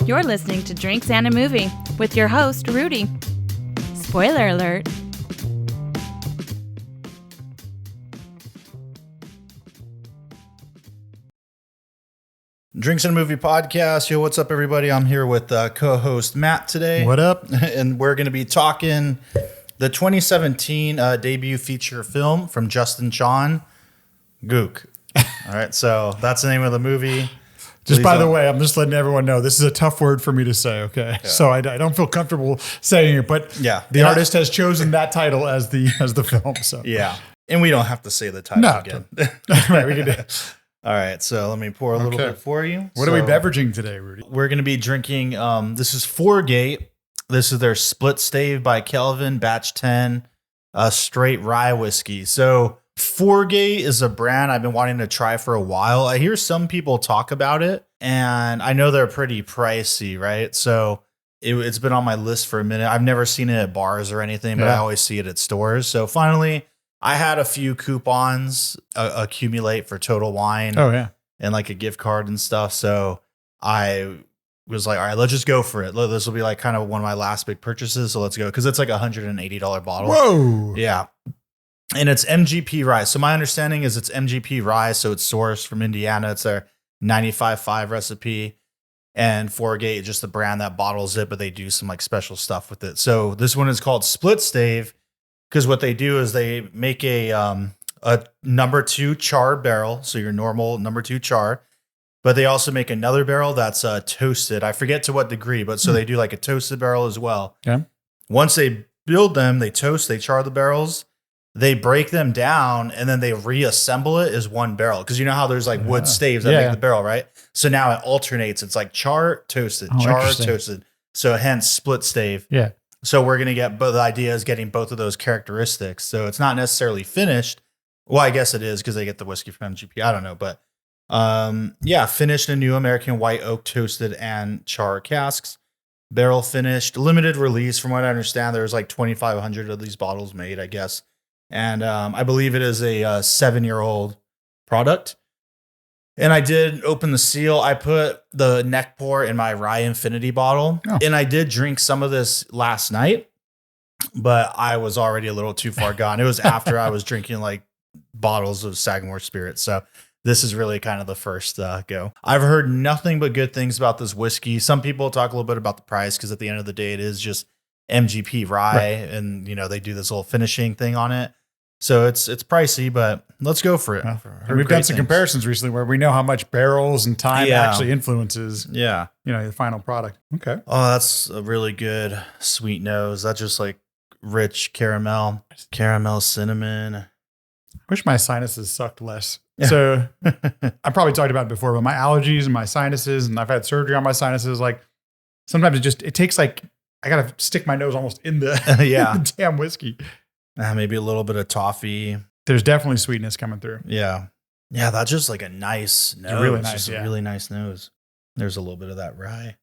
You're listening to Drinks and a Movie with your host, Rudy. Spoiler alert. Drinks and a Movie podcast. Yo, what's up, everybody? I'm here with co-host Matt today. What up? And we're going to be talking the 2017 debut feature film from Justin Chon, Gook. All right, so that's the name of the movie. Just by the way, I'm just letting everyone know this is a tough word for me to say, okay? Yeah. So I don't feel comfortable saying it, but yeah, the artist has chosen that title as the film. So yeah, and we don't have to say the title again. Right, we can do it. All right, so let me pour a little bit for you. What are we beveraging today, Rudy? We're going to be drinking, this is Four Gate. This is their Split Stave by Kelvin, batch 10, straight rye whiskey. So Four Gate is a brand I've been wanting to try for a while. I hear some people talk about it, and I know they're pretty pricey, right? So it's been on my list for a minute. I've never seen it at bars or anything, but I always see it at stores. So finally, I had a few coupons accumulate for Total Wine. Oh, yeah. And like a gift card and stuff. So I was like, all right, let's just go for it. This will be like kind of one of my last big purchases. So let's go. Because it's like a $180 bottle. Whoa. Yeah. And it's MGP rye. So my understanding is it's MGP rye. So it's sourced from Indiana. It's their 95.5 recipe. And Four Gate is just the brand that bottles it, but they do some like special stuff with it. So this one is called Split Stave. Because what they do is they make a number 2 char barrel. So your normal number 2 char. But they also make another barrel that's toasted. I forget to what degree, but so they do like a toasted barrel as well. Yeah. Once they build them, they toast, they char the barrels. They break them down and then they reassemble it as one barrel. Because you know how there's like wood staves that make the barrel, right? So now it alternates. It's like char, toasted, char, toasted. So hence split stave. Yeah. So we're going to get, but the idea is getting both of those characteristics. So it's not necessarily finished. Well, I guess it is because they get the whiskey from MGP. I don't know. But finished in new American white oak toasted and char casks. Barrel finished, limited release. From what I understand, there's like 2,500 of these bottles made, I guess. And I believe it is a 7-year-old product. And I did open the seal. I put the neck pour in my Rye Infinity bottle. Oh. And I did drink some of this last night, but I was already a little too far gone. It was after I was drinking like bottles of Sagamore Spirit. So this is really kind of the first go. I've heard nothing but good things about this whiskey. Some people talk a little bit about the price because at the end of the day, it is just MGP rye. Right. And, you know, they do this little finishing thing on it. So it's pricey, but let's go for it. Yeah. And we've done some comparisons recently where we know how much barrels and time actually influences the final product. Okay. Oh, that's a really good sweet nose. That's just like rich caramel, cinnamon. I wish my sinuses sucked less. So I probably talked about it before, but my allergies and my sinuses, and I've had surgery on my sinuses. Like sometimes it takes like, I got to stick my nose almost in the, the damn whiskey. Maybe a little bit of toffee. There's definitely sweetness coming through. Yeah. Yeah, that's just like a nice nose. It's really nice, just a really nice nose. There's a little bit of that rye.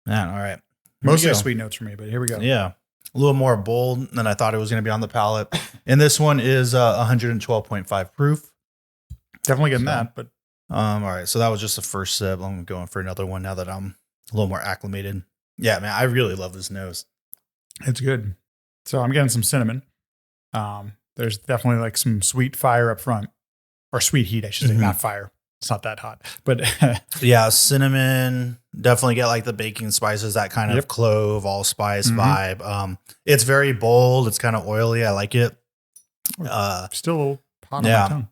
Man, all right. Mostly sweet notes for me, but here we go. Yeah. A little more bold than I thought it was going to be on the palate. And this one is 112.5 proof. Definitely getting that, but. All right. So that was just the first sip. I'm going for another one now that I'm a little more acclimated. Yeah, man, I really love this nose. It's good. So I'm getting some cinnamon. There's definitely like some sweet fire up front, or sweet heat, I should say, not fire. It's not that hot, but yeah, cinnamon. Definitely get like the baking spices, that kind of clove, allspice vibe. It's very bold. It's kind of oily. I like it. Still a little hot on my tongue.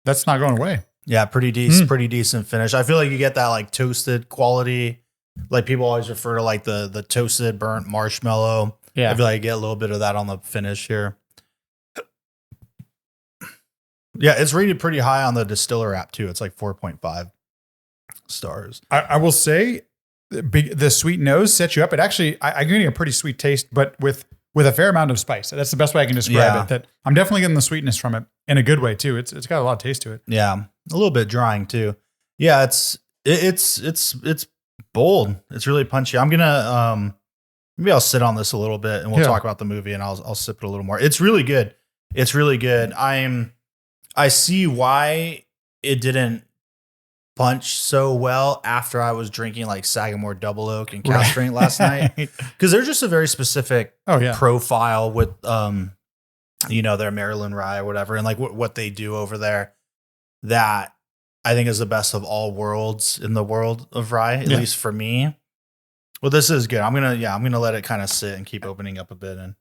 That's not going away. Yeah, pretty decent finish. I feel like you get that like toasted quality. Like people always refer to like the toasted burnt marshmallow. Yeah, I feel like I get a little bit of that on the finish here. Yeah, it's rated pretty high on the distiller app too. It's like 4.5 stars. I will say the sweet nose sets you up. It actually, I'm getting a pretty sweet taste, but with a fair amount of spice. That's the best way I can describe it. That I'm definitely getting the sweetness from it in a good way too. It's got a lot of taste to it. Yeah, a little bit drying too. Yeah, it's bold. It's really punchy. I'm gonna maybe I'll sit on this a little bit and we'll talk about the movie and I'll sip it a little more. It's really good. I see why it didn't punch so well after I was drinking like Sagamore Double Oak and Cow Strength last night, because they're just a very specific profile with their Maryland rye or whatever, and like what they do over there, that I think is the best of all worlds in the world of rye, at least for me. Well, this is good. I'm gonna let it kind of sit and keep opening up a bit. And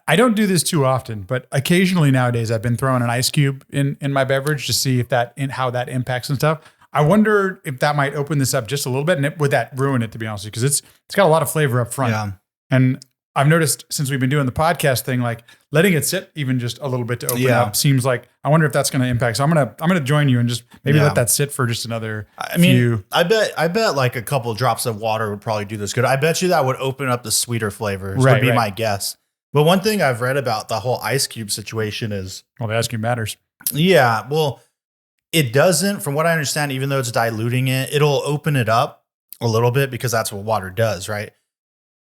I don't do this too often, but occasionally nowadays I've been throwing an ice cube in my beverage to see if how that impacts and stuff. I wonder if that might open this up just a little bit, and would that ruin it, to be honest with you? Because it's got a lot of flavor up front. Yeah. And I've noticed since we've been doing the podcast thing, like letting it sit even just a little bit to open up seems like, I wonder if that's going to impact. So I'm gonna join you and just maybe let that sit for just another few. I bet like a couple of drops of water would probably do this good. I bet you that would open up the sweeter flavors. Would be my guess. But one thing I've read about the whole ice cube situation is, the ice cube matters. Yeah, well, it doesn't. From what I understand, even though it's diluting it, it'll open it up a little bit because that's what water does, right?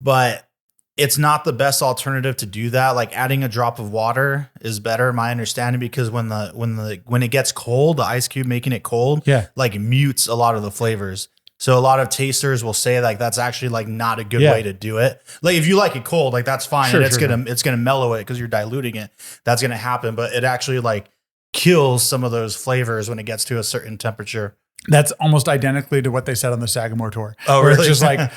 But it's not the best alternative to do that. Like adding a drop of water is better, my understanding, because when it gets cold, the ice cube making it cold, like mutes a lot of the flavors. So a lot of tasters will say like that's actually like not a good way to do it. Like if you like it cold, like that's fine, and it's gonna mellow it because you're diluting it. That's gonna happen, but it actually like kills some of those flavors when it gets to a certain temperature. That's almost identically to what they said on the Sagamore tour. Oh, really? It's just like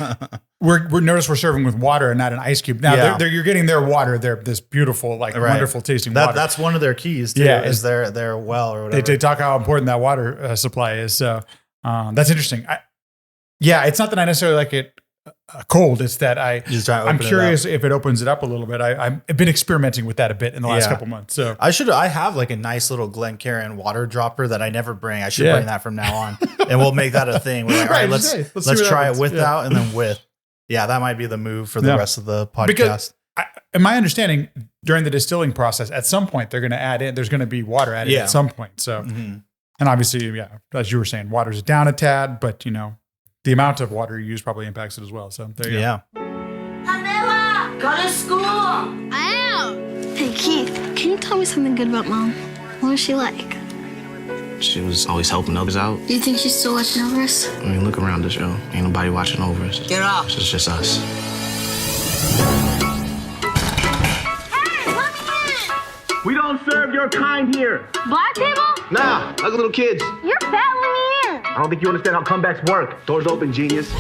we're serving with water and not an ice cube. Now you're getting their water. They're this beautiful, like wonderful tasting water. That's one of their keys too. Is their well or whatever. They talk how important that water supply is. So that's interesting. It's not that I necessarily like it cold. It's that I'm curious if it opens it up a little bit. I've been experimenting with that a bit in the last couple months. So I have like a nice little Glencairn water dropper that I never bring. I should bring that from now on, and we'll make that a thing. We're like, all right, let's try it without and then with. Yeah, that might be the move for the rest of the podcast. Because in my understanding, during the distilling process, at some point they're going to add in. There's going to be water added at some point. So, and obviously, as you were saying, water's down a tad, but the amount of water you use probably impacts it as well. So there you go. Pamela, go to school. I am. Hey, Keith, can you tell me something good about Mom? What was she like? She was always helping others out. Do you think she's still watching over us? I mean, look around us, yo. Ain't nobody watching over us. Get up. It's just us. Hey, let me in. We don't serve your kind here. Black people? Nah, like little kids. You're fat, let me in. I don't think you understand how comebacks work. Doors open, genius.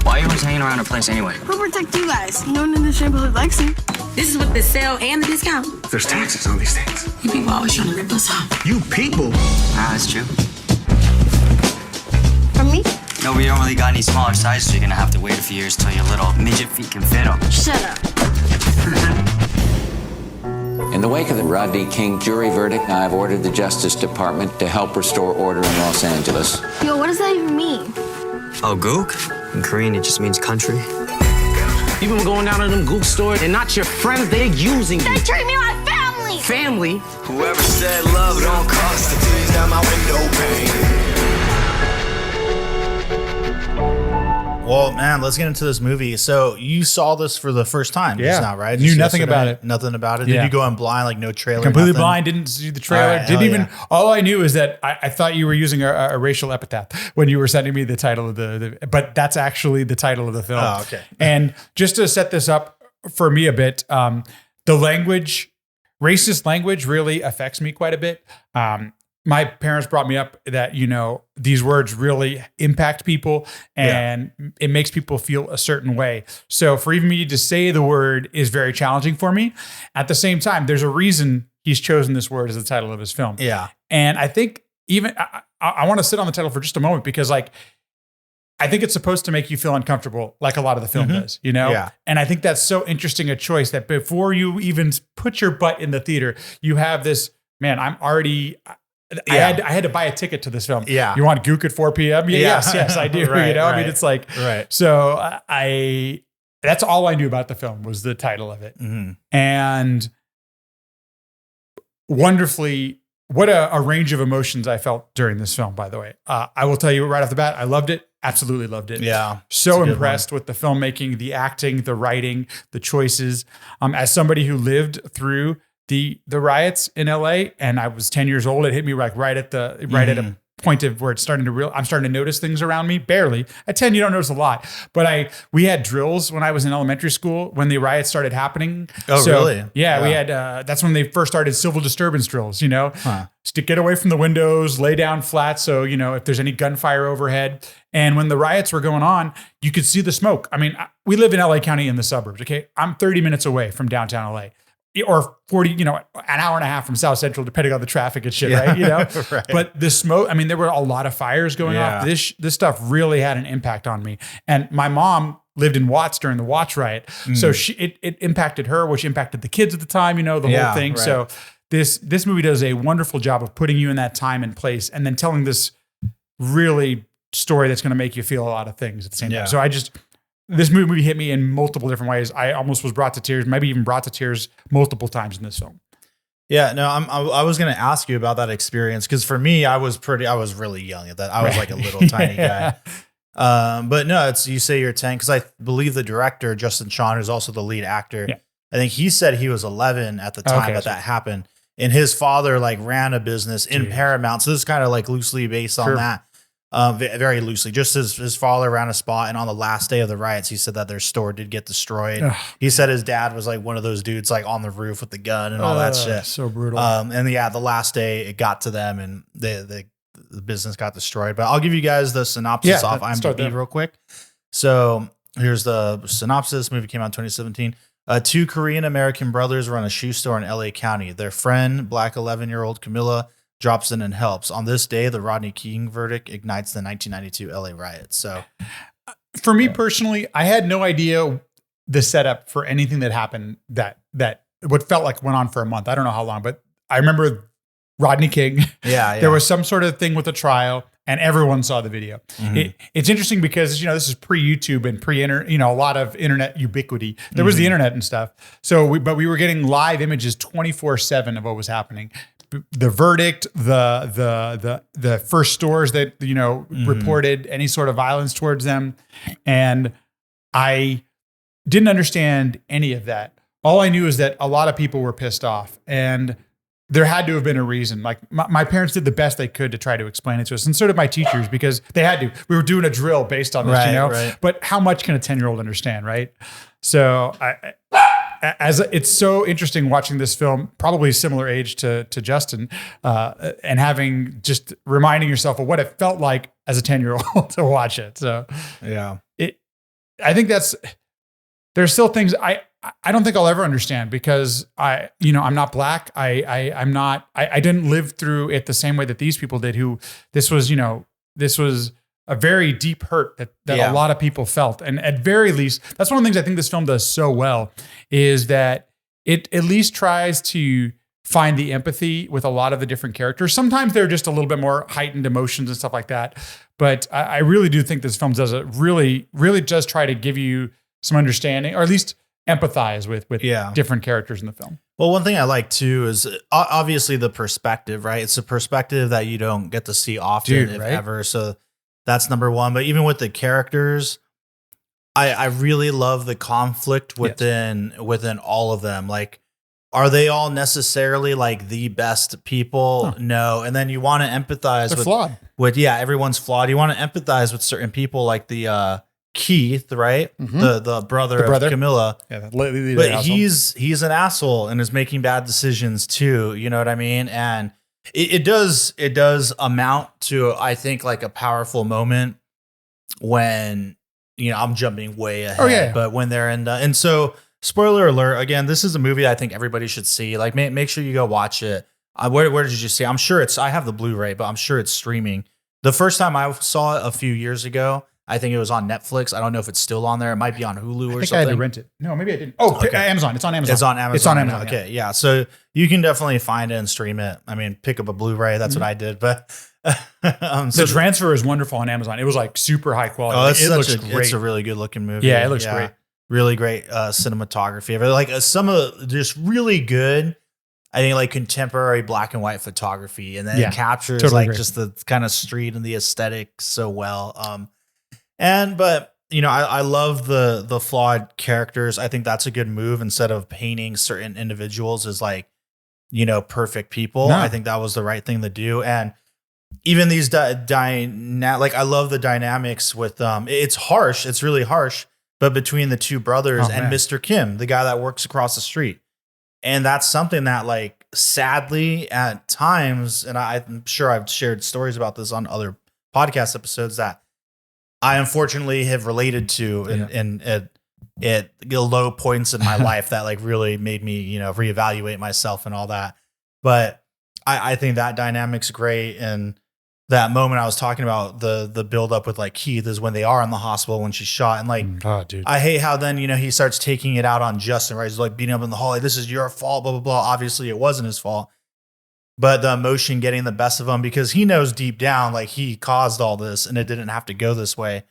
Why are you always hanging around our place anyway? Who protect you guys? No one in this neighborhood likes me. This is with the sale and the discount. There's taxes on these things. You people always trying to rip us off. You people? Ah, that's true. For me? No, we don't really got any smaller sizes, so you're gonna have to wait a few years till your little midget feet can fit them. Shut up. In the wake of the Rodney King jury verdict, I've ordered the Justice Department to help restore order in Los Angeles. Yo, what does that even mean? Oh, Gook? In Korean, it just means country. You've been going down to them Gook stores and not your friends, they're using you. They treat me like family. Family? Whoever said love don't cost the tears down my window pane. Well, man, let's get into this movie. So you saw this for the first time just now, right? Knew nothing about it. Nothing about it. Did you go in blind, like no trailer? Completely blind, didn't see the trailer. Didn't even, all I knew is that I thought you were using a racial epithet when you were sending me the title of but that's actually the title of the film. Oh, okay. And just to set this up for me a bit, the language, racist language really affects me quite a bit. My parents brought me up that, these words really impact people and it makes people feel a certain way. So for even me to say the word is very challenging for me. At the same time, there's a reason he's chosen this word as the title of his film. Yeah. And I think I want to sit on the title for just a moment because I think it's supposed to make you feel uncomfortable like a lot of the film does, Yeah. And I think that's so interesting a choice that before you even put your butt in the theater, you have this, man, I'm already... I had to buy a ticket to this film. Yeah. You want Gook at 4 p.m.? Yes, I do. Right, I mean, it's like, so that's all I knew about the film was the title of it. Mm-hmm. And wonderfully, what a range of emotions I felt during this film, by the way. I will tell you right off the bat, I loved it. Absolutely loved it. Yeah. So impressed with the filmmaking, the acting, the writing, the choices. As somebody who lived through the riots in LA, and I was 10 years old. It hit me like right at a point of where it's starting to I'm starting to notice things around me. Barely. At 10, you don't notice a lot. But we had drills when I was in elementary school when the riots started happening. Oh, really? Yeah, we had. That's when they first started civil disturbance drills. You know, to get away from the windows, lay down flat. So you know if there's any gunfire overhead. And when the riots were going on, you could see the smoke. I mean, we live in LA County in the suburbs. Okay, I'm 30 minutes away from downtown LA. Or 40, you know, an hour and a half from South Central, depending on the traffic and shit, right? You know, Right. But the smoke, I mean, there were a lot of fires going off. This stuff really had an impact on me. And my mom lived in Watts during the Watts riot. So it impacted her, which impacted the kids at the time, you know, the whole thing. Right. So this movie does a wonderful job of putting you in that time and place and then telling this really story that's going to make you feel a lot of things at the same time. So this movie hit me in multiple different ways. I almost was brought to tears, maybe even brought to tears multiple times in this film. Yeah, no, I was going to ask you about that experience because for me, I was really young at that. I was like a little tiny guy. But no, you say you're 10 because I believe the director, Justin Chon, who's also the lead actor, I think he said he was 11 at the time that happened. And his father like ran a business in Paramount. So this is kind of like loosely based on that. Very loosely, just his father ran a spot, and on the last day of the riots, he said that their store did get destroyed. He said his dad was like one of those dudes like on the roof with the gun and all that shit. So brutal. And the last day it got to them, and the business got destroyed. But I'll give you guys the synopsis off IMDb real quick. So here's the synopsis. Movie came out in 2017. Two Korean American brothers run a shoe store in LA County. Their friend, black 11-year-old Camilla, drops in and helps. On this day, the Rodney King verdict ignites the 1992 LA riots. So for me personally, I had no idea the setup for anything that happened that what felt like went on for a month. I don't know how long, but I remember Rodney King. There was some sort of thing with a trial and everyone saw the video. It's interesting because, you know, this is pre-YouTube and pre-internet, you know, a lot of internet ubiquity. There was the internet and stuff. So but we were getting live images 24/7 of what was happening. The verdict, the first stores that, you know, reported any sort of violence towards them. And I didn't understand any of that. All I knew is that a lot of people were pissed off and there had to have been a reason. Like my parents did the best they could to try to explain it to us. And so did my teachers because they had to. We were doing a drill based on this, you know, but how much can a 10-year-old understand? Right. So it's so interesting watching this film, probably similar age to Justin, and having just reminding yourself of what it felt like as a 10-year-old to watch it. So I think there's still things I don't think I'll ever understand because I'm not black. I didn't live through it the same way that these people did this was a very deep hurt that a lot of people felt. And at very least, that's one of the things I think this film does so well is that it at least tries to find the empathy with a lot of the different characters. Sometimes they're just a little bit more heightened emotions and stuff like that. But I really do think this film really does try to give you some understanding, or at least empathize with different characters in the film. Well, one thing I like too is obviously the perspective, right? It's a perspective that you don't get to see often, if ever. So that's number one. But even with the characters, I really love the conflict within all of them. Like, are they all necessarily like the best people? No. And then you want to empathize They're flawed. Everyone's flawed. You want to empathize with certain people like the Keith, right? The brother of Camilla. Yeah, but he's an asshole and is making bad decisions too. You know what I mean? And it does amount to, I think, like a powerful moment when, you know, I'm jumping way ahead, but when they're in and so spoiler alert, again, this is a movie I think everybody should see. Like make sure you go watch it. Where did you see it? I'm sure I have the Blu-ray, but I'm sure it's streaming. The first time I saw it a few years ago, I think it was on Netflix. I don't know if it's still on there. It might be on Hulu or something. I think I had to rent it. No, maybe I didn't. Oh, okay. Amazon. It's on Amazon. It's on Amazon. It's on Amazon. Okay, yeah. So you can definitely find it and stream it. I mean, pick up a Blu-ray. That's what I did. But the transfer is wonderful on Amazon. It was like super high quality. Oh, it looks great. It's a really good looking movie. Yeah, it looks great. Really great cinematography. Like some of just really good, I think, like contemporary black and white photography, and then it captures totally like just the kind of street and the aesthetic so well. But you know, I love the flawed characters. I think that's a good move. Instead of painting certain individuals as like perfect people. No. I think that was the right thing to do. And even these like I love the dynamics with it's harsh. It's really harsh, but between the two brothers and Mr. Kim, the guy that works across the street. And that's something that like sadly at times, and I'm sure I've shared stories about this on other podcast episodes that I unfortunately have related to at low points in my life that like really made me, reevaluate myself and all that. But I think that dynamic's great. And that moment I was talking about, the build up with like Keith is when they are in the hospital when she's shot. And like, dude. I hate how then, he starts taking it out on Justin, right? He's like beating up in the hall. Like, this is your fault, blah, blah, blah. Obviously it wasn't his fault, but the emotion getting the best of him because he knows deep down, like he caused all this and it didn't have to go this way.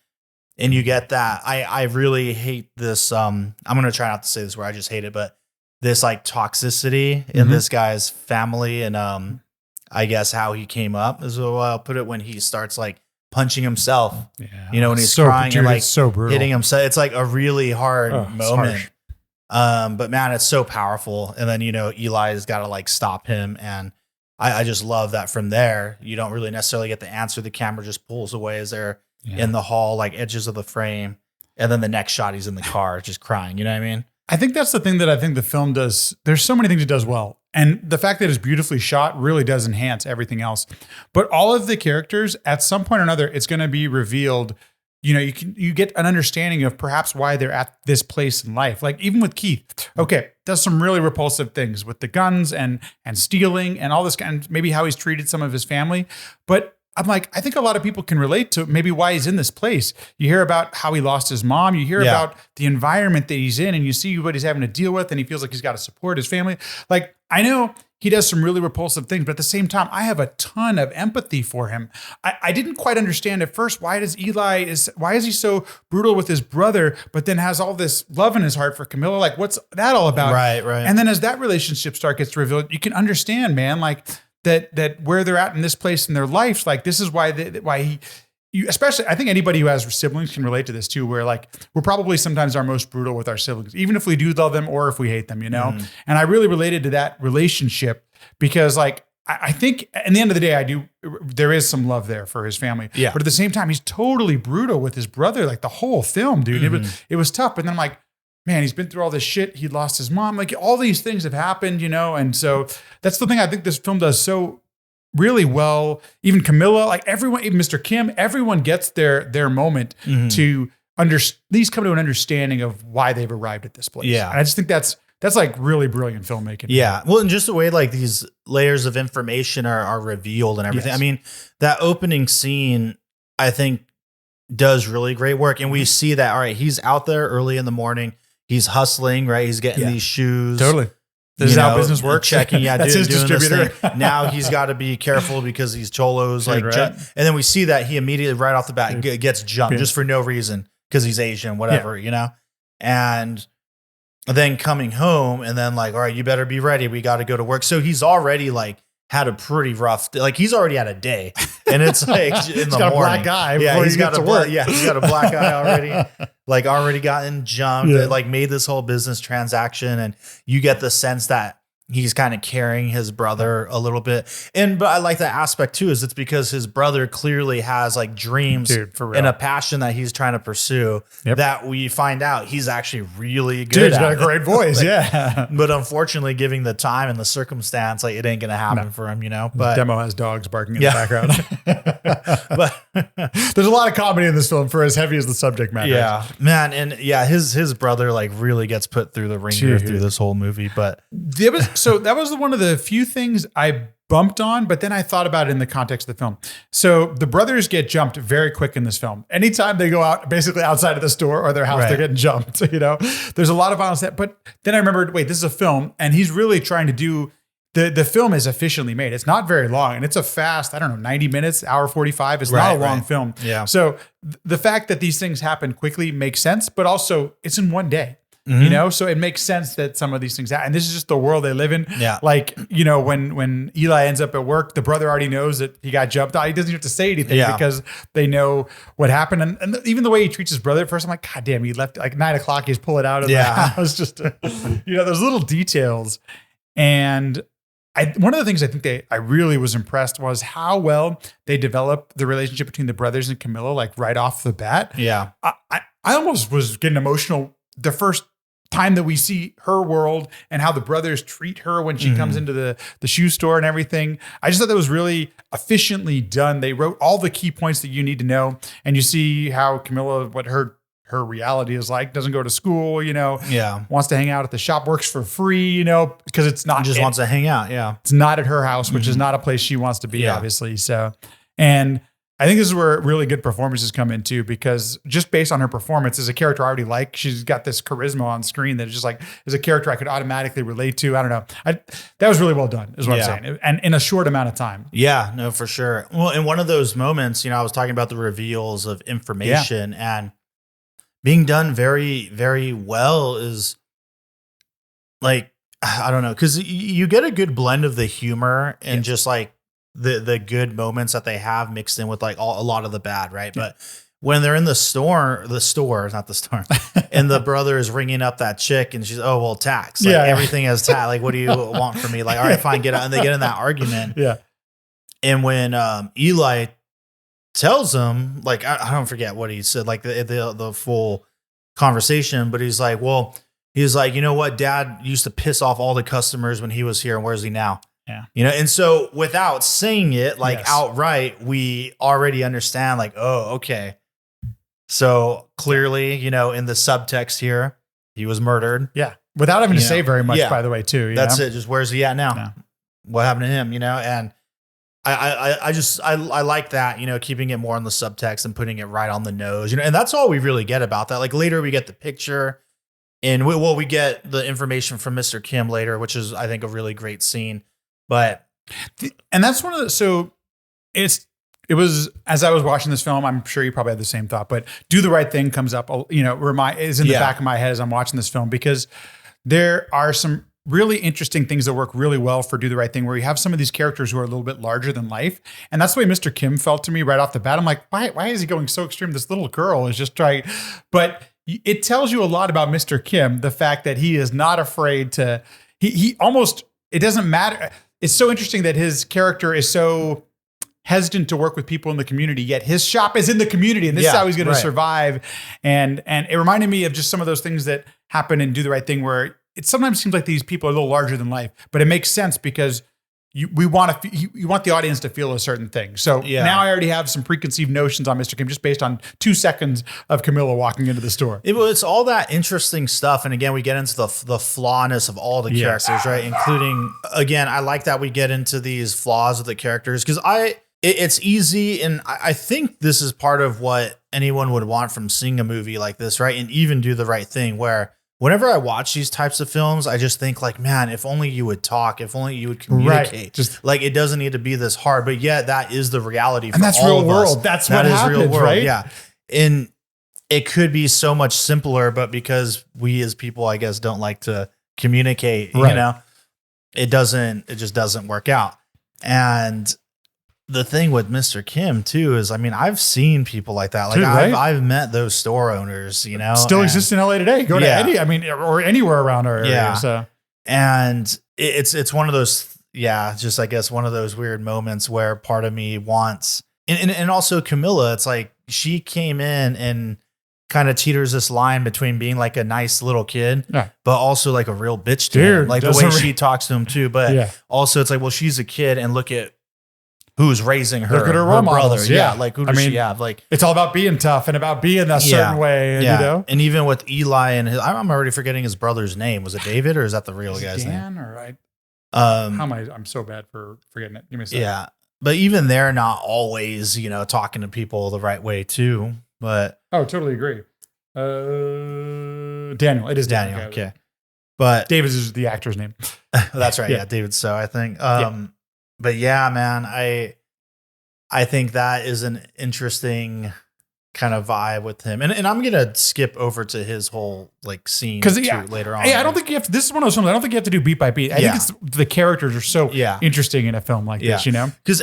And you get that. I really hate this. I'm going to try not to say this where I just hate it, but this like toxicity in this guy's family and I guess how he came up is what I'll put it when he starts like punching himself. Yeah. When he's crying and like so brutal. hitting himself. It's like a really hard moment. But man, it's so powerful. And then, Eli's got to like stop him. And I just love that from there. You don't really necessarily get the answer. The camera just pulls away as they're in the hall, like edges of the frame. And then the next shot, he's in the car just crying. You know what I mean? I think that's the thing that I think the film does. There's so many things it does well. And the fact that it's beautifully shot really does enhance everything else. But all of the characters, at some point or another, it's going to be revealed. You get an understanding of perhaps why they're at this place in life. Like even with Keith, does some really repulsive things with the guns and stealing and all this and maybe how he's treated some of his family. But I'm like, I think a lot of people can relate to maybe why he's in this place. You hear about how he lost his mom. You hear about the environment that he's in and you see what he's having to deal with and he feels like he's got to support his family. Like, I know he does some really repulsive things, but at the same time, I have a ton of empathy for him. I didn't quite understand at first, why is he so brutal with his brother, but then has all this love in his heart for Camilla? Like, what's that all about? Right. And then as that relationship gets revealed, you can understand, man, like, that where they're at in this place in their life, like this is why especially I think anybody who has siblings can relate to this too, where like we're probably sometimes our most brutal with our siblings, even if we do love them or if we hate them, And I really related to that relationship because like I think in the end of the day, there is some love there for his family. Yeah. But at the same time, he's totally brutal with his brother, like the whole film, dude. It was tough. But then I'm like, man, he's been through all this shit. He lost his mom. Like all these things have happened, And so that's the thing I think this film does so really well. Even Camilla, like everyone, even Mr. Kim, everyone gets their moment to at least come to an understanding of why they've arrived at this place. Yeah. And I just think that's like really brilliant filmmaking. Yeah. Well, and just the way like these layers of information are revealed and everything. Yes. I mean, that opening scene, I think does really great work. And we see that, all right, he's out there early in the morning. He's hustling, right? He's getting these shoes. Totally. This is how business works. Checking, that's his distributor. Now he's got to be careful because these cholos and then we see that he immediately right off the bat gets jumped just for no reason because he's Asian, whatever, And then coming home and then like, all right, you better be ready. We got to go to work. So he's already like had a pretty rough, like he's already had a day, and it's like in the morning. A black eye. Yeah, he's got a black eye already. Like already gotten jumped. Like made this whole business transaction, and you get the sense that he's kind of carrying his brother a little bit. But I like that aspect too, is it's because his brother clearly has like dreams and a passion that he's trying to pursue that we find out he's actually really good at. He's got a great voice. But unfortunately, given the time and the circumstance, like it ain't going to happen for him, But the demo has dogs barking in the background. But there's a lot of comedy in this film for as heavy as the subject matter. Yeah, man. And his brother like really gets put through the ringer through this whole movie. But so that was one of the few things I bumped on, but then I thought about it in the context of the film. So the brothers get jumped very quick in this film. Anytime they go out, basically outside of the store or their house, they're getting jumped. There's a lot of violence. But then I remembered, wait, this is a film, and he's really trying to do. The film is efficiently made. It's not very long, and it's a fast, 90 minutes, hour 45. It's not a long film. Yeah. So the fact that these things happen quickly makes sense, but also it's in one day. So it makes sense that some of these things happen. And this is just the world they live in. Yeah. Like, when Eli ends up at work, the brother already knows that he got jumped out. He doesn't have to say anything because they know what happened. And even the way he treats his brother at first, I'm like, God damn, he left like 9 o'clock. He's pulling out of the house. Just, those little details. And one of the things I think I really was impressed was how well they developed the relationship between the brothers and Camilla, like right off the bat. Yeah. I almost was getting emotional the first time that we see her world and how the brothers treat her when she comes into the shoe store and everything. I just thought that was really efficiently done. They wrote all the key points that you need to know. And you see how Camilla, what her reality is like, doesn't go to school, wants to hang out at the shop, works for free, because it's not just wants to hang out. Yeah. It's not at her house, which is not a place she wants to be, obviously. So, and I think this is where really good performances come in too, because just based on her performance as a character I already like, she's got this charisma on screen that is just like, as a character I could automatically relate to. I don't know. That was really well done is what I'm saying. And in a short amount of time. Yeah, no, for sure. Well, in one of those moments, I was talking about the reveals of information and being done very, very well is like, I don't know. Cause you get a good blend of the humor and just like, the good moments that they have mixed in with like a lot of the bad, right? But when they're in the store, not the store, and the brother is ringing up that chick and she's, oh, well, tax. Like, everything has tax. Like, what do you want from me? Like, all right, fine, get out. And they get in that argument. Yeah. And when Eli tells him, like, I don't forget what he said, like the full conversation, but he's like, you know what? Dad used to piss off all the customers when he was here. And where's he now? Yeah. And so without saying it like outright, we already understand like, oh, okay. So clearly, in the subtext here, he was murdered. Yeah. Without having to say very much, by the way, too. That's it. Just where's he at now? Yeah. What happened to him? And I like that, keeping it more on the subtext and putting it right on the nose, and that's all we really get about that. Like later we get the picture and we get the information from Mr. Kim later, which is, I think, a really great scene. But and that's one of the, so it was, as I was watching this film, I'm sure you probably had the same thought, but Do the Right Thing comes up, is in the back of my head as I'm watching this film, because there are some really interesting things that work really well for Do the Right Thing, where you have some of these characters who are a little bit larger than life. And that's the way Mr. Kim felt to me right off the bat. I'm like, why is he going so extreme? This little girl is just trying, but it tells you a lot about Mr. Kim, the fact that he is not afraid to, he almost, it doesn't matter. It's so interesting that his character is so hesitant to work with people in the community, yet his shop is in the community and this is how he's going to survive. And it reminded me of just some of those things that happen in Do the Right Thing, where it sometimes seems like these people are a little larger than life, but it makes sense because you want the audience to feel a certain thing. So now I already have some preconceived notions on Mr. Kim just based on 2 seconds of Camilla walking into the store. It's all that interesting stuff. And again, we get into the flawness of all the characters, right? Including, again, I like that we get into these flaws of the characters because it's easy. And I think this is part of what anyone would want from seeing a movie like this, right? And even Do the Right Thing, where whenever I watch these types of films, I just think like, man, if only you would talk, if only you would communicate. Right. Just like it doesn't need to be this hard, but yet that is the reality. And that's real world. That's what happens, right? Yeah. And it could be so much simpler, but because we as people, I guess, don't like to communicate, it just doesn't work out. And the thing with Mr. Kim too is, I mean, I've seen people like that. Like I've met those store owners, still exist in LA today. Go to or anywhere around our area. Yeah. So. And it's one of those, just, I guess, one of those weird moments where part of me wants, and also Camilla, it's like she came in and kind of teeters this line between being like a nice little kid, but also like a real bitch to him. Like the way she talks to him too. But also it's like, well, she's a kid and look at who's raising her. Look at her role brother. Models, Like who does she have? Like it's all about being tough and about being a certain way. And even with Eli and I'm already forgetting his brother's name. Was it David or is that the real guy's Dan, name? or I'm so bad for forgetting it. Give me a second. Yeah. But even they're not always, talking to people the right way too. But totally agree. Daniel. It is Daniel. Okay. But David is the actor's name. That's right. Yeah. David. So I think, but yeah, man, I think that is an interesting kind of vibe with him. And I'm going to skip over to his whole like scene later on. Yeah, I don't think you have to, this is one of those films, I don't think you have to do beat by beat. I think it's the characters are so interesting in a film like this, Because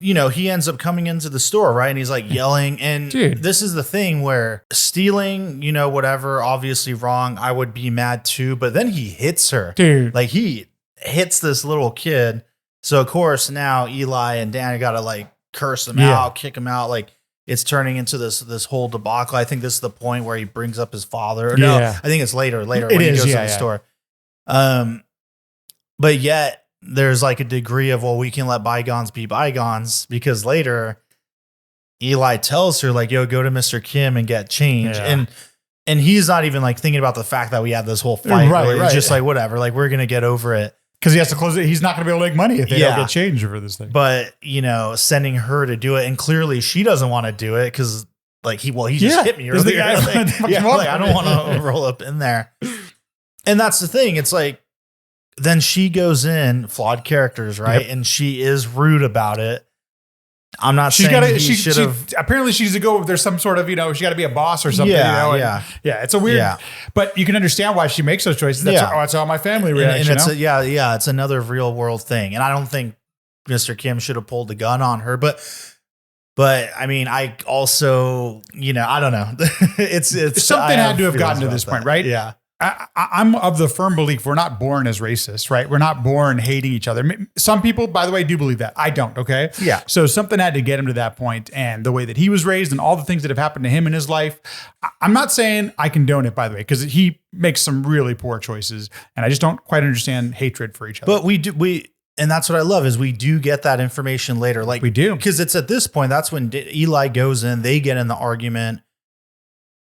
he ends up coming into the store, right? And he's like yelling. And this is the thing where stealing, whatever, obviously wrong. I would be mad too. But then he hits her. Dude. Like he hits this little kid. So of course now Eli and Danny got to like curse him out, kick him out. Like it's turning into this whole debacle. I think this is the point where he brings up his father. No, I think it's later when he goes to the store. But yet there's like a degree of, well, we can let bygones be bygones, because later Eli tells her like, yo, go to Mr. Kim and get change. And he's not even like thinking about the fact that we had this whole fight. Right. It's just like, whatever, like we're going to get over it. Because he has to close it. He's not going to be able to make money if they don't get change for this thing. But, you know, sending her to do it. And clearly she doesn't want to do it because like he just hit me earlier. I don't want to roll up in there. And that's the thing. It's like, then she goes in, flawed characters, right? Yep. And she is rude about it. I'm not saying she should have. Apparently, she needs to go. There's some sort of, you know, she got to be a boss or something. Yeah. It's a weird. Yeah. But you can understand why she makes those choices. That's how my family reacts. And it's it's another real world thing. And I don't think Mr. Kim should have pulled the gun on her. But I mean, I also, you know, I don't know. it's something had to have gotten to this point, right? Yeah. I'm of the firm belief we're not born as racist, right? We're not born hating each other. Some people, by the way, do believe that. I don't, okay? Yeah. So something had to get him to that point, and the way that he was raised and all the things that have happened to him in his life. I'm not saying I condone it, by the way, because he makes some really poor choices, and I just don't quite understand hatred for each other. But and that's what I love is we do get that information later. Like we do. Because it's at this point, that's when Eli goes in, they get in the argument.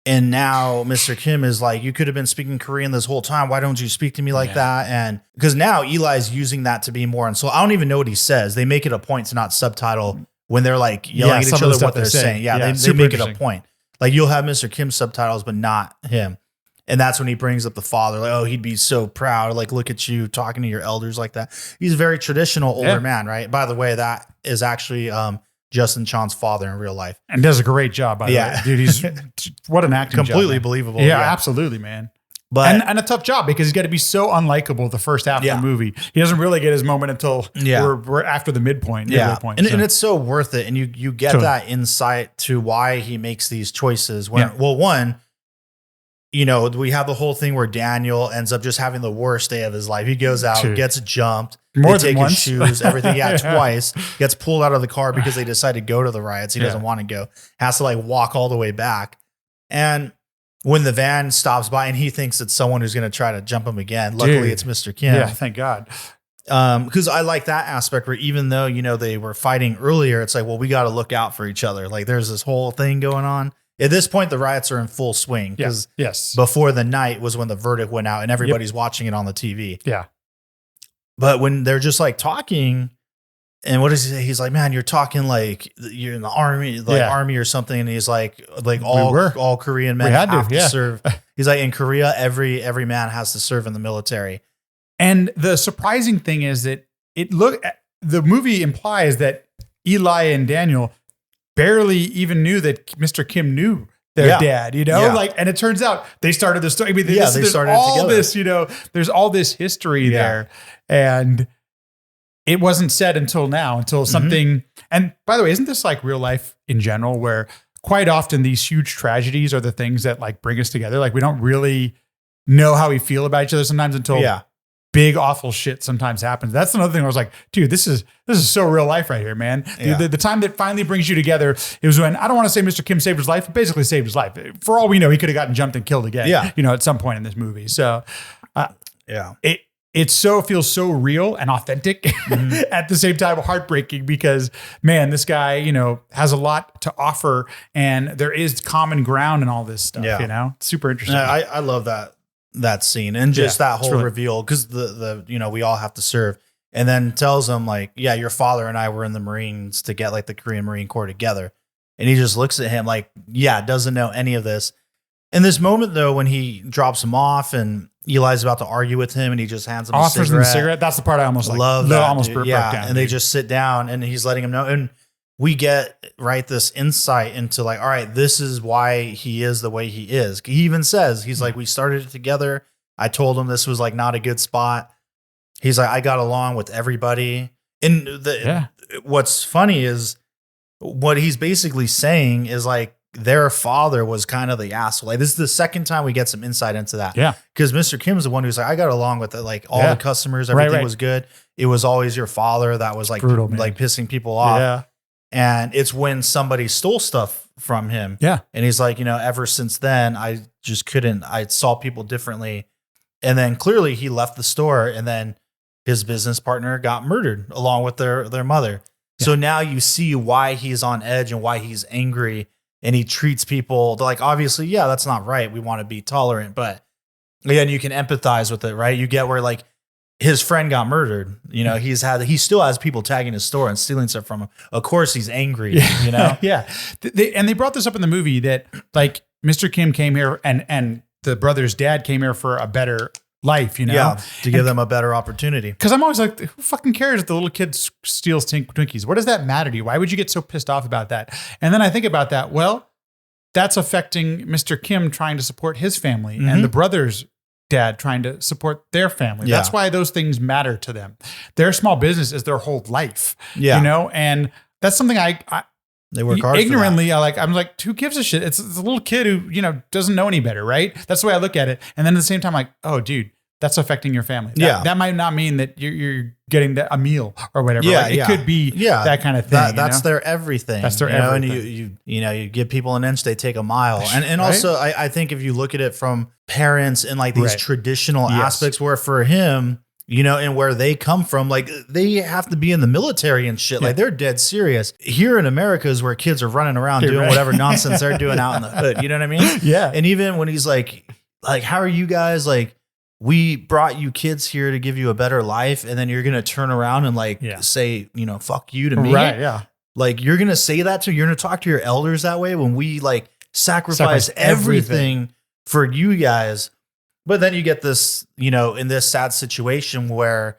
And now Mr. Kim is like, you could have been speaking Korean this whole time. Why don't you speak to me like that? And because now Eli's using that to be more. And so I don't even know what he says. They make it a point to not subtitle when they're like yelling at each other what they're saying. They make it a point. Like you'll have Mr. Kim's subtitles, but not him. And that's when he brings up the father. Like, oh, he'd be so proud. Like, look at you talking to your elders like that. He's a very traditional older man, right? By the way, that is actually Justin Chon's father in real life. And does a great job, by the way. Dude, he's what an acting completely job, believable. Yeah, absolutely, man. But and a tough job because he's got to be so unlikable the first half of the movie. He doesn't really get his moment until we're after the midpoint. Point, and it's so worth it. And you get that insight to why he makes these choices. One, you know, we have the whole thing where Daniel ends up just having the worst day of his life. He goes out, gets jumped, more they than take once. his shoes, everything. Twice. Gets pulled out of the car because they decide to go to the riots. He doesn't want to go. Has to like walk all the way back. And when the van stops by and he thinks it's someone who's going to try to jump him again, luckily it's Mr. Kim. Yeah, thank God. Because I like that aspect where even though, you know, they were fighting earlier, it's like, well, we got to look out for each other. Like there's this whole thing going on. At this point, the riots are in full swing because before the night was when the verdict went out and everybody's watching it on the TV. Yeah. But when they're just like talking, and what does he say? He's like, man, you're talking like you're in the army, army or something. And he's like all Korean men have to serve. He's like, in Korea, every man has to serve in the military. And the surprising thing is that the movie implies that Eli and Daniel barely even knew that Mr. Kim knew their dad, you know, and it turns out they started the story. I mean, they started all together. This, you know, there's all this history there, and it wasn't said until something. And by the way, isn't this like real life in general, where quite often these huge tragedies are the things that like bring us together? Like we don't really know how we feel about each other sometimes until big awful shit sometimes happens. That's another thing where I was like, dude, this is so real life right here, man. The time that finally brings you together is when, I don't want to say Mr. Kim saved his life, but basically saved his life. For all we know, he could have gotten jumped and killed again, you know, at some point in this movie. So it feels so real and authentic at the same time, heartbreaking because, man, this guy, you know, has a lot to offer and there is common ground and all this stuff, you know, it's super interesting. I love that scene and just that whole reveal because the you know, we all have to serve, and then tells him like, yeah, your father and I were in the Marines to get like the Korean Marine Corps together, and he just looks at him like, doesn't know any of this. In this moment though, when he drops him off and Eli's about to argue with him and he just hands him a cigarette. That's the part I almost love. Almost broke down. And they just sit down and he's letting him know, and we get this insight into like, all right, this is why he is the way he is. He even says, he's like, we started it together. I told him this was like not a good spot. He's like, I got along with everybody. And what's funny is what he's basically saying is like, their father was kind of the asshole. Like, this is the second time we get some insight into that. Yeah. Because Mr. Kim's the one who's like, I got along with it. Like, all the customers, everything was good. It was always your father that was like, brutal, man. like pissing people off. Yeah. And it's when somebody stole stuff from him. Yeah. And he's like, ever since then, I just couldn't, I saw people differently. And then clearly he left the store, and then his business partner got murdered along with their mother. Yeah. So now you see why he's on edge and why he's angry, and he treats people like, obviously, yeah, that's not right. We want to be tolerant, but again, you can empathize with it, right? You get where like his friend got murdered. He still has people tagging his store and stealing stuff from him. Of course he's angry, Yeah. They brought this up in the movie that like Mr. Kim came here and the brother's dad came here for a better life, Yeah, to give them a better opportunity. Because I'm always like, who fucking cares if the little kid steals Twinkies? What does that matter to you? Why would you get so pissed off about that? And then I think about that. Well, that's affecting Mr. Kim trying to support his family and the brother's dad trying to support their family. Yeah. That's why those things matter to them. Their small business is their whole life, and that's something they work hard ignorantly. I'm like, who gives a shit? It's a little kid who, doesn't know any better, right? That's the way I look at it. And then at the same time, like, oh, dude, that's affecting your family. That might not mean that you're getting a meal or whatever. Yeah, like, it could be that kind of thing. That's their everything. That's their everything. And you give people an inch, they take a mile. And also, I think if you look at it from parents and like these traditional aspects, where for him, and where they come from, like they have to be in the military and shit. Like they're dead serious. Here in America is where kids are running around doing whatever nonsense they're doing out in the hood. You know what I mean? Yeah. And even when he's like, how are you guys like, we brought you kids here to give you a better life, and then you're going to turn around and say, fuck you to me. Right, yeah. Like you're going to say that you're going to talk to your elders that way when we like sacrifice everything for you guys. But then you get this, in this sad situation where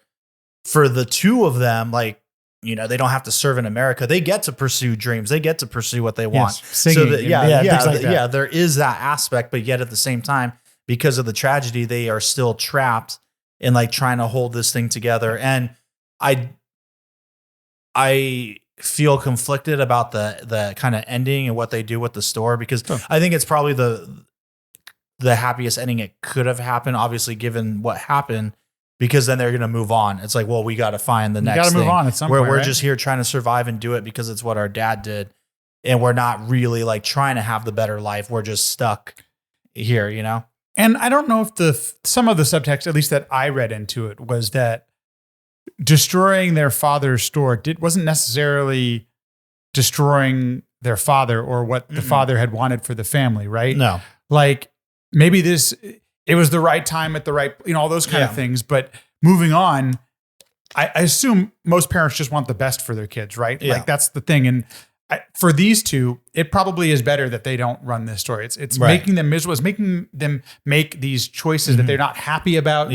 for the two of them, like, they don't have to serve in America. They get to pursue dreams. They get to pursue what they want. Singing, so there is that aspect, but yet at the same time, because of the tragedy, they are still trapped in like trying to hold this thing together. And I feel conflicted about the kind of ending and what they do with the store, because I think it's probably the happiest ending it could have happened, obviously, given what happened, because then they're going to move on. It's like, well, we got to find the next thing. You got to move on at some point, we're right? just here trying to survive and do it because it's what our dad did. And we're not really like trying to have the better life. We're just stuck here, And I don't know if some of the subtext, at least that I read into it, was that destroying their father's store wasn't necessarily destroying their father or what the father had wanted for the family, right? No. Like maybe it was the right time at the right, all those kind of things. But moving on, I assume most parents just want the best for their kids, right? Yeah. Like that's the thing. And for these two, it probably is better that they don't run this story. It's making them miserable. It's making them make these choices that they're not happy about,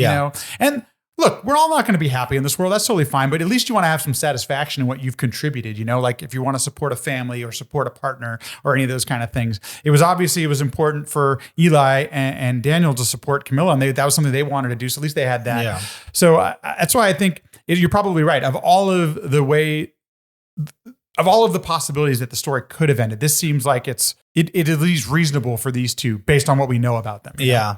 And look, we're all not going to be happy in this world. That's totally fine. But at least you want to have some satisfaction in what you've contributed, like if you want to support a family or support a partner or any of those kind of things. It was important for Eli and Daniel to support Camilla. And that was something they wanted to do. So at least they had that. Yeah. So that's why I think you're probably right. Of all of the possibilities that the story could have ended, this seems like it at least reasonable for these two based on what we know about them. Yeah.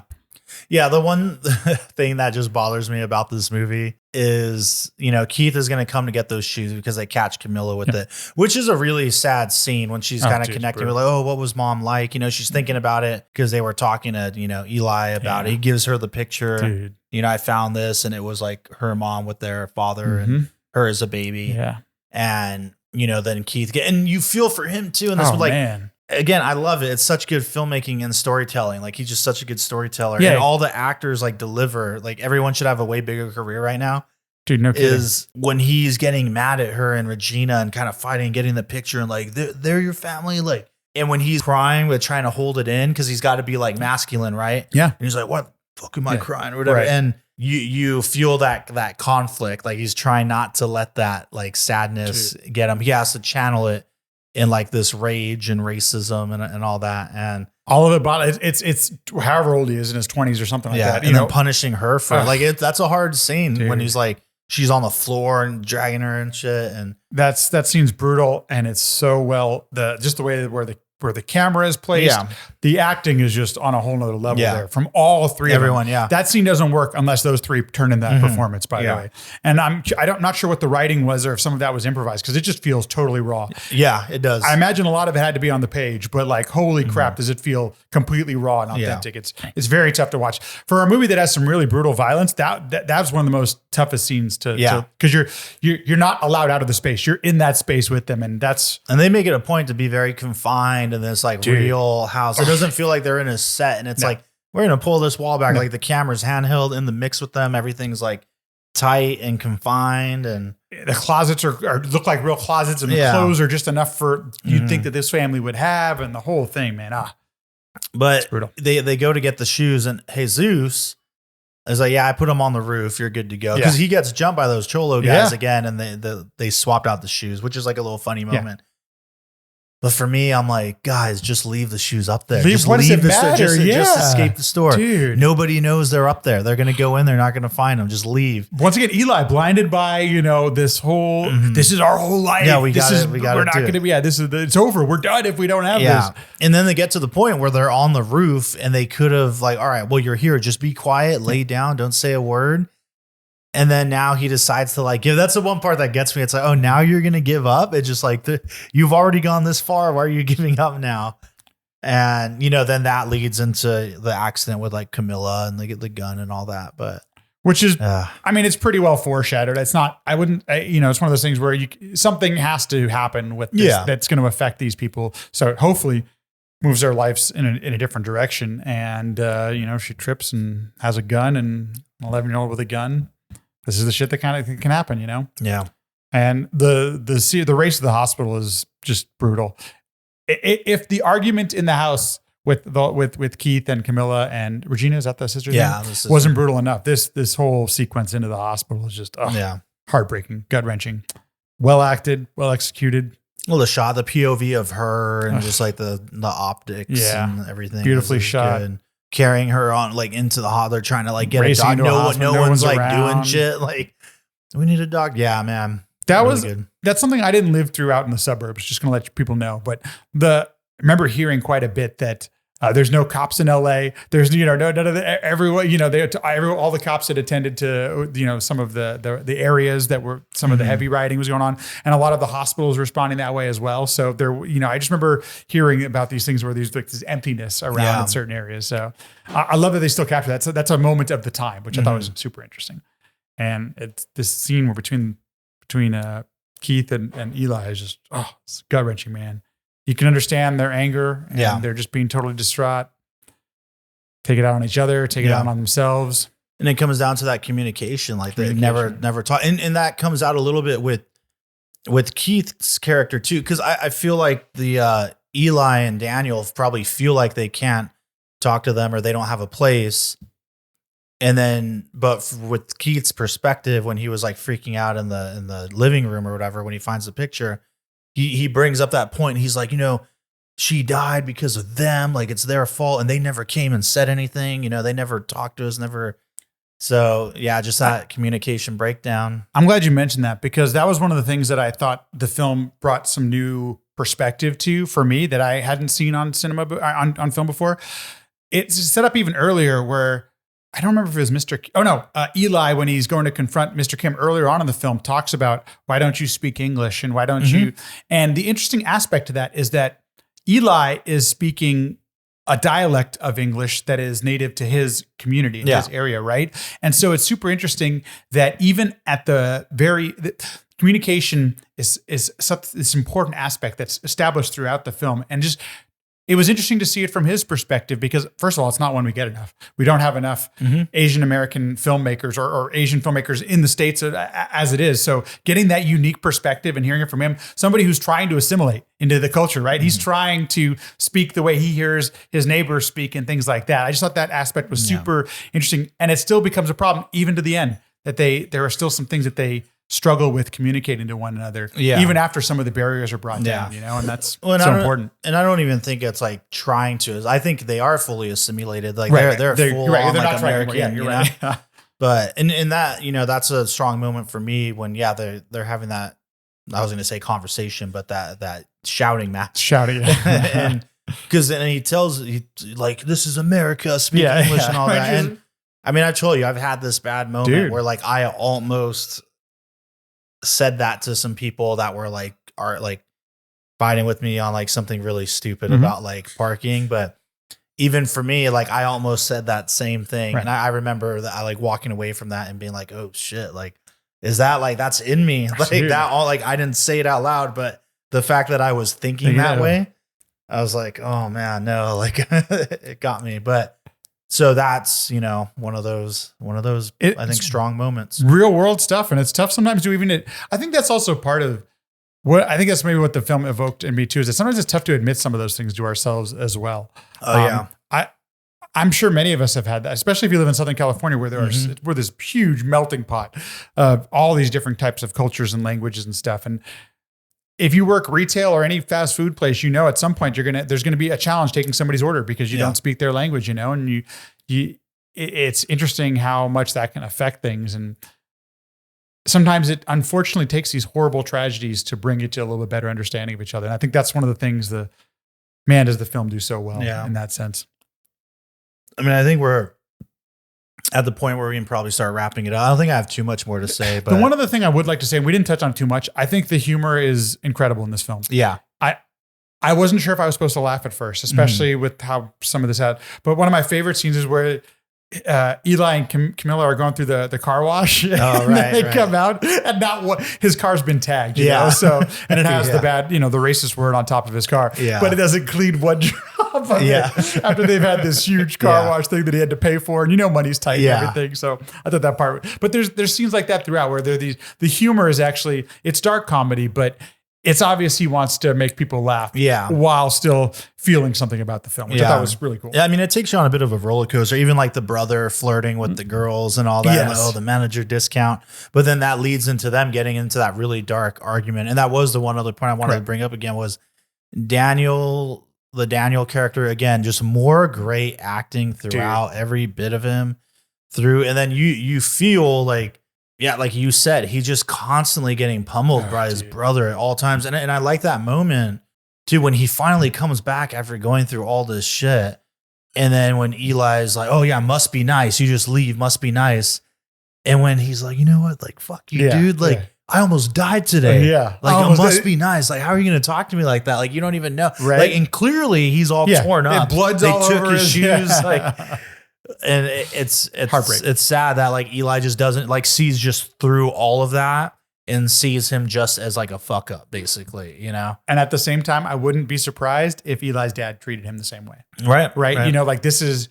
Yeah. The one thing that just bothers me about this movie is, Keith is going to come to get those shoes because they catch Camilla with it, which is a really sad scene when she's kind of connecting with like, oh, what was mom like? She's thinking about it because they were talking to, Eli about it. He gives her the picture. Dude. I found this and it was like her mom with their father and her as a baby. Yeah. And, then Keith and you feel for him too. And this was like, man. Again, I love it. It's such good filmmaking and storytelling. Like he's just such a good storyteller. Yeah. And all the actors like deliver. Like everyone should have a way bigger career right now. Dude, no kidding. Is when he's getting mad at her and Regina and kind of fighting, getting the picture and like, they're your family. Like, and when he's crying but trying to hold it in because he's got to be like masculine, right? Yeah. And he's like, what the fuck am I crying or whatever? Right. And you feel that conflict. Like he's trying not to let that like sadness get him. He has to channel it in like this rage and racism and all that. And all of it, but it's however old he is in his 20s or something like that. And then punishing her for that's a hard scene when he's like, she's on the floor and dragging her and shit. And that scene's brutal. And it's so well, the way where the where the camera is placed. Yeah. The acting is just on a whole nother level Yeah. there from all three Everyone, of them. yeah. That scene doesn't work unless those three turn in that performance, by the way. And I'm not sure what the writing was or if some of that was improvised because it just feels totally raw. Yeah, it does. I imagine a lot of it had to be on the page, but like, holy crap, does it feel completely raw and authentic? It's very tough to watch. For a movie that has some really brutal violence, that's one of the most toughest scenes to because you're not allowed out of the space. You're in that space with them, and they make it a point to be very confined in this like real house. It doesn't feel like they're in a set, and it's like we're gonna pull this wall back. Like the camera's handheld in the mix with them. Everything's like tight and confined, and the closets are look like real closets, and the clothes are just enough for you'd think that this family would have, and the whole thing, man. But they go to get the shoes, and Jesus is like, yeah, I put them on the roof. You're good to go. Because he gets jumped by those Cholo guys again, and they swapped out the shoes, which is like a little funny moment. But for me, I'm like, guys, just leave the shoes up there. Just leave the store. Just escape the store. Dude. Nobody knows they're up there. They're going to go in. They're not going to find them. Just leave. Once again, Eli blinded by, this whole, this is our whole life. Yeah, we got it. We're not going to be, it's over. We're done if we don't have this. And then they get to the point where they're on the roof and they could have like, all right, well, you're here. Just be quiet, lay down, don't say a word. And then now he decides to like give. That's the one part that gets me. It's like, oh, now you're going to give up. It's just like, you've already gone this far. Why are you giving up now? And, then that leads into the accident with like Camilla and they get the gun and all that. But which is, it's pretty well foreshadowed. It's not, it's one of those things where something has to happen with this that's going to affect these people. So hopefully moves their lives in a different direction. And, she trips and has a gun, and an 11-year-old with a gun. This is the shit that kind of can happen, Yeah. And the race to the hospital is just brutal. If the argument in the house with Keith and Camilla and Regina, is that the sister's name? Wasn't brutal enough. This whole sequence into the hospital is just heartbreaking, gut wrenching, well acted, well executed. Well, the POV of her and just like the optics and everything, beautifully shot. Good. Carrying her on like into the hot. They're trying to like get a dog. No one's like around. Doing shit. Like, we need a dog. Yeah, man. That's something I didn't live through out in the suburbs. Just gonna let people know. But I remember hearing quite a bit that there's no cops in LA. There's none of everyone. All the cops had attended to some of the areas that were some of the heavy riding was going on, and a lot of the hospitals responding that way as well. So there, I just remember hearing about these things where there's like this emptiness around in certain areas. So I love that they still capture that. So that's a moment of the time, which I thought was super interesting. And it's this scene where between Keith and Eli is just it's gut wrenching, man. You can understand their anger, and they're just being totally distraught. Take it out on each other, take it out on themselves. And it comes down to that communication. Like they never talk. And that comes out a little bit with Keith's character too. Cause I feel like the Eli and Daniel probably feel like they can't talk to them or they don't have a place. And then, but with Keith's perspective, when he was like freaking out in the living room or whatever, when he finds the picture, he brings up that point. He's like, she died because of them. Like it's their fault. And they never came and said anything. They never talked to us, never. So yeah, just that communication breakdown. I'm glad you mentioned that because that was one of the things that I thought the film brought some new perspective to for me that I hadn't seen on cinema, on film before. It's set up even earlier where I don't remember if it was Eli, when he's going to confront Mr. Kim earlier on in the film, talks about why don't you speak English and why don't you? And the interesting aspect to that is that Eli is speaking a dialect of English that is native to his community in his area, right? And so it's super interesting that even at the communication is this important aspect that's established throughout the film, and just. It was interesting to see it from his perspective because, first of all, it's not one we get enough. We don't have enough Asian American filmmakers or Asian filmmakers in the States as it is. So getting that unique perspective and hearing it from him, somebody who's trying to assimilate into the culture, right? He's trying to speak the way he hears his neighbors speak and things like that. I just thought that aspect was super interesting. And it still becomes a problem even to the end that there are still some things that they struggle with communicating to one another, even after some of the barriers are brought down, and that's so important. And I don't even think it's like trying to. I think they are fully assimilated. Like they're full on like American. Yeah, you're right. But in that, that's a strong moment for me when they're having that I was going to say conversation, but that shouting match. Shouting. And because then he tells like, this is America, speak English and all that. And I mean, I told you, I've had this bad moment where like I almost said that to some people that were like, are like fighting with me on like something really stupid about like parking. But even for me, like I almost said that same thing. Right. And I remember that I like walking away from that and being like, oh shit, like, is that like, that's in me? Like that all, like I didn't say it out loud, but the fact that I was thinking that way, I was like, oh man, no, like it got me. But so that's, you know, one of those, I think, strong moments. Real world stuff. And it's tough sometimes to even, I think that's also part of what, I think that's maybe what the film evoked in me too, is that sometimes it's tough to admit some of those things to ourselves as well. Oh yeah. I'm sure many of us have had that, especially if you live in Southern California, where we're this huge melting pot of all these different types of cultures and languages and stuff. And if you work retail or any fast food place, you know, at some point there's going to be a challenge taking somebody's order because you don't speak their language, you know, and it's interesting how much that can affect things. And sometimes it unfortunately takes these horrible tragedies to bring you to a little bit better understanding of each other. And I think that's one of the things does the film do so well in that sense. I mean, I think we're at the point where we can probably start wrapping it up. I don't think I have too much more to say. But the one other thing I would like to say, we didn't touch on it too much. I think the humor is incredible in this film. Yeah. I wasn't sure if I was supposed to laugh at first, especially with how some of this had. But one of my favorite scenes is where Eli and Camilla are going through the car wash. Oh, and right. They come out and his car's been tagged. You know? So, and it has the bad, you know, the racist word on top of his car. Yeah. But it doesn't clean one drop of it after they've had this huge car wash thing that he had to pay for. And you know, money's tight and everything. So I thought that part, but there's scenes like that throughout where the humor is actually, it's dark comedy, but it's obvious he wants to make people laugh while still feeling something about the film, which I thought was really cool. Yeah, I mean, it takes you on a bit of a roller coaster, even like the brother flirting with the girls and all that. Yes. And, the manager discount. But then that leads into them getting into that really dark argument. And that was the one other point I wanted to bring up again was the Daniel character, again, just more great acting throughout every bit of him through. And then you feel like, yeah, like you said, he's just constantly getting pummeled by his brother at all times. And I like that moment, too, when he finally comes back after going through all this shit. And then when Eli's like, oh, yeah, must be nice. You just leave, must be nice. And when he's like, you know what? Like, fuck you, dude. Like, I almost died today. Like, it must be nice. Like, how are you going to talk to me like that? Like, you don't even know. Right. Like, and clearly he's all torn up. Blood's they all took over his shoes. Yeah. Like, and it's heartbreak. It's sad that like Eli just doesn't like sees just through all of that and sees him just as like a fuck up, basically, you know? And at the same time, I wouldn't be surprised if Eli's dad treated him the same way. Right. You know, like this is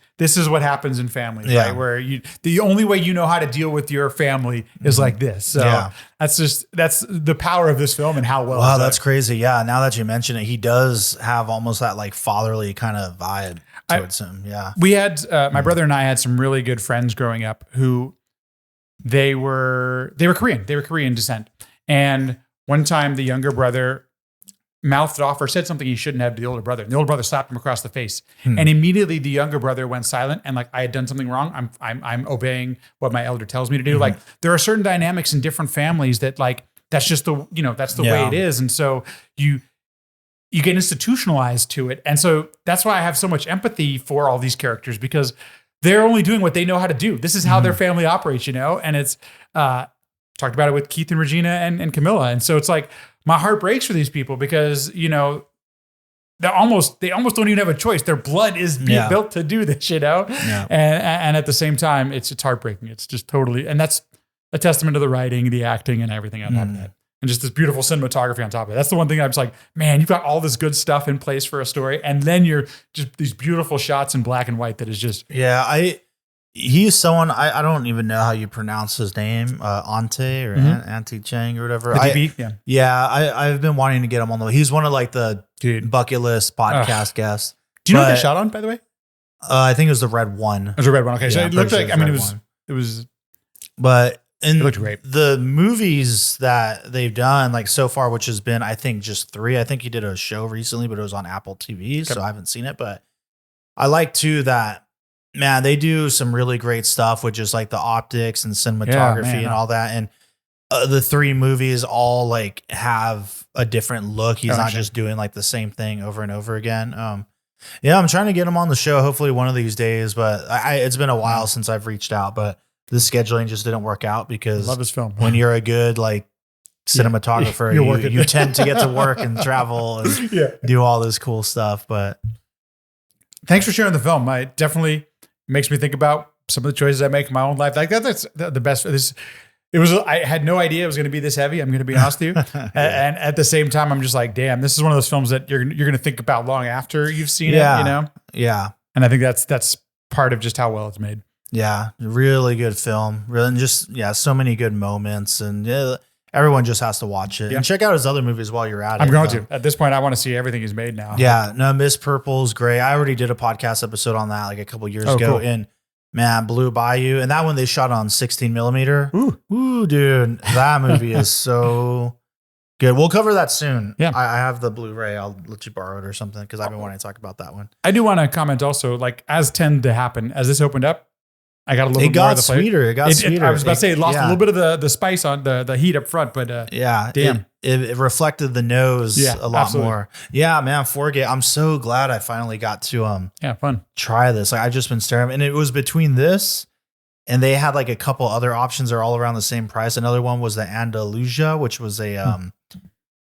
what happens in families, right? Where the only way you know how to deal with your family is like this. So that's the power of this film and how well. Wow, that's crazy. Yeah. Now that you mention it, he does have almost that like fatherly kind of vibe towards him. Yeah. We had, my brother and I had some really good friends growing up who they were Korean. They were Korean descent. And one time the younger brother mouthed off or said something he shouldn't have to the older brother. And the older brother slapped him across the face. And immediately the younger brher went silent and like, I had done something wrong. I'm obeying what my elder tells me to do. Like there are certain dynamics in different families that like, that's just that's the way it is. And so you get institutionalized to it. And so that's why I have so much empathy for all these characters because they're only doing what they know how to do. This is how their family operates, you know? And it's, talked about it with Keith and Regina and Camilla. And so it's like, my heart breaks for these people because, you know, they almost don't even have a choice. Their blood is built to do this, you know? Yeah. And at the same time, it's heartbreaking. It's just totally, and that's a testament to the writing, the acting and everything on top of that. And just this beautiful cinematography on top of it. That's the one thing I'm just like, man, you've got all this good stuff in place for a story. And then you're just these beautiful shots in black and white that is just. Yeah, he's someone, I don't even know how you pronounce his name, Ante or Ante Chang or whatever. I've been wanting to get him on the, he's one of like the bucket list podcast guests. Do you know what they shot on, by the way? I think it was the red one. It was a red one. Okay. So it looked like, it was, but in it looked great. The movies that they've done like so far, which has been, I think just 3, I think he did a show recently, but it was on Apple TV. So I haven't seen it, but I like too that, man, they do some really great stuff with just like the optics and cinematography and all that. And the 3 movies all like have a different look. He's not Gotcha. just doing like the same thing over and over again. Yeah, I'm trying to get him on the show hopefully one of these days, but it's been a while since I've reached out, but the scheduling just didn't work out because I love his film. when you're a good like cinematographer, you tend to get to work and travel and do all this cool stuff. But thanks for sharing the film. It definitely makes me think about some of the choices I make in my own life. Like that's the best. I had no idea it was going to be this heavy. I'm going to be honest with you. And at the same time, I'm just like, damn, this is one of those films that you're going to think about long after you've seen it, you know? Yeah. And I think that's part of just how well it's made. Yeah. Really good film. Really, and just, so many good moments. And everyone just has to watch it. And check out his other movies while you're at it. I'm going to. At this point, I want to see everything he's made now. Yeah. No, Miss Purple's great. I already did a podcast episode on that like a couple years ago. Cool. And man, blew by you. And that one they shot on 16 millimeter. Ooh, dude. That movie is so good. We'll cover that soon. Yeah. I have the Blu-ray. I'll let you borrow it or something because I've been wanting to talk about that one. I do want to comment also, like, as tended to happen, as this opened up, I got a little bit more of the flavor. It got sweeter. I was about to say it lost a little bit of the spice on the heat up front, but damn. It reflected the nose a lot absolutely. more. Yeah, man, Four Gate. I'm so glad I finally got to fun. try this. Like I've just been staring, and it was between this and they had like a couple other options that are all around the same price. Another one was the Andalusia, which was a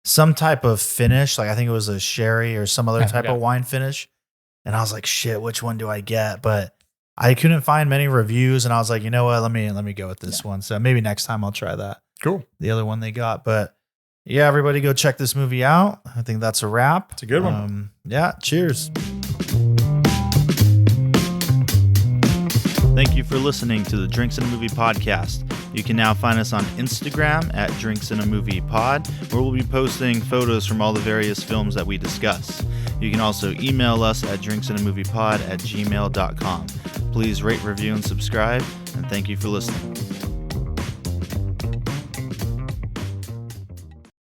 some type of finish. Like I think it was a sherry or some other type of wine finish. And I was like, shit, which one do I get? But I couldn't find many reviews, and I was like, you know what? Let me go with this one. So maybe next time I'll try that. Cool. The other one they got, but yeah, everybody go check this movie out. I think that's a wrap. It's a good one. Yeah. Cheers. Thank you for listening to the Drinks and a Movie podcast. You can now find us on Instagram at Drinks and a Movie Pod, where we'll be posting photos from all the various films that we discuss. You can also email us at drinksandamoviepod@gmail.com. Please rate, review, and subscribe, and thank you for listening.